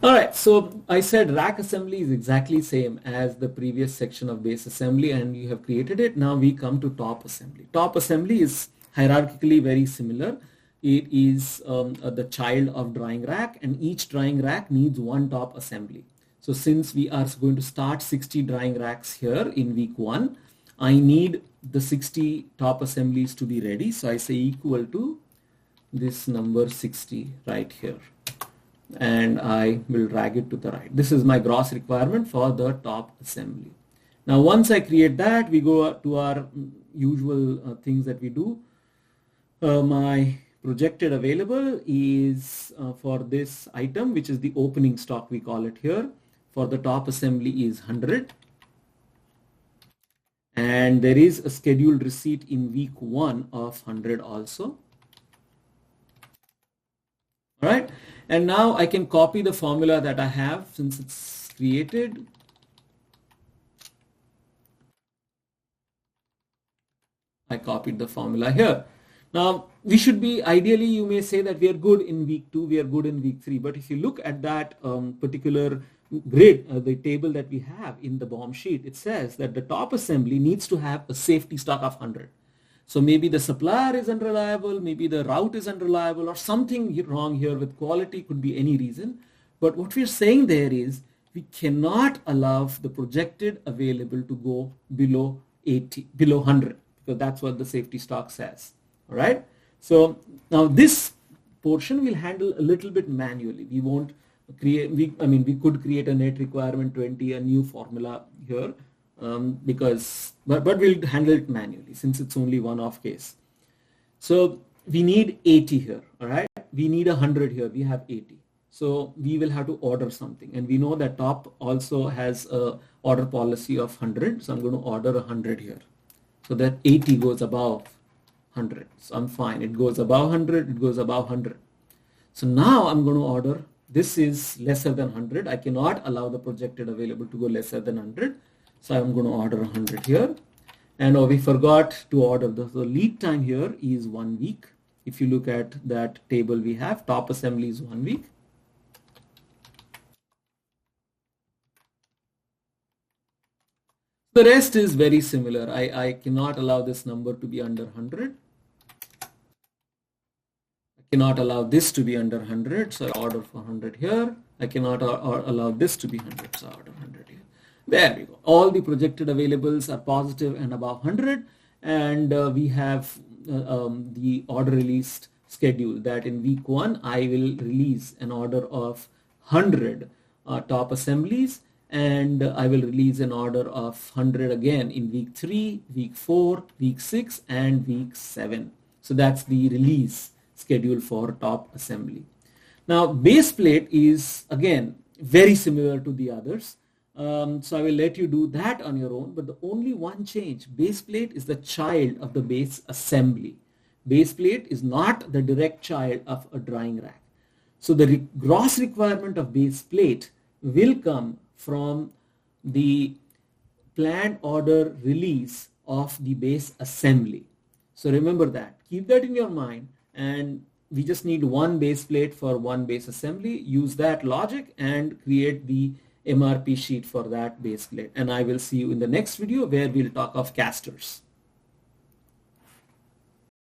All right, so I said rack assembly is exactly same as the previous section of base assembly, and you have created it. Now we come to top assembly. Top assembly is hierarchically very similar. It is the child of drying rack, and each drying rack needs one top assembly. So since we are going to start 60 drying racks here in week 1, I need the 60 top assemblies to be ready. So I say equal to this number 60 right here, and I will drag it to the right. This is my gross requirement for the top assembly. Now once I create that, we go to our usual things that we do. My projected available is for this item, which is the opening stock, we call it here. For the top assembly is 100, and there is a scheduled receipt in week 1 of 100 also. All right, and now I can copy the formula that I have since it's created. I copied the formula here. Now we should be, ideally you may say that we are good in week 2, we are good in week 3, but if you look at that particular grid, the table that we have in the BOM sheet, it says that the top assembly needs to have a safety stock of 100. So maybe the supplier is unreliable, maybe the route is unreliable, or something wrong here with quality, could be any reason. But what we're saying there is we cannot allow the projected available to go below 100, because that's what the safety stock says. All right. So now this portion we'll handle a little bit manually. We won't create, we could create a net requirement 20, a new formula here. But we'll handle it manually since it's only one-off case. So we need 80 here, all right? We need 100 here, we have 80. So we will have to order something, and we know that top also has a order policy of 100. So I'm going to order 100 here. So that 80 goes above 100. So I'm fine. It goes above 100, it goes above 100. So now I'm going to order, this is lesser than 100. I cannot allow the projected available to go lesser than 100. So I'm going to order 100 here, and we forgot to order the lead time here is 1 week. If you look at that table we have, top assembly is 1 week. The rest is very similar. I cannot allow this number to be under 100. I cannot allow this to be under 100, so I order for 100 here. I cannot allow this to be 100, so I order 100 here. There we go. All the projected availables are positive and above 100, and we have the order released schedule that in week 1 I will release an order of 100 top assemblies, and I will release an order of 100 again in week 3, week 4, week 6, and week 7. So that's the release schedule for top assembly. Now base plate is again very similar to the others. So I will let you do that on your own, but the only one change, base plate is the child of the base assembly. Base plate is not the direct child of a drying rack. So the gross requirement of base plate will come from the planned order release of the base assembly. So remember that, keep that in your mind, and we just need one base plate for one base assembly. Use that logic and create the MRP sheet for that base plate, and I will see you in the next video where we'll talk of casters.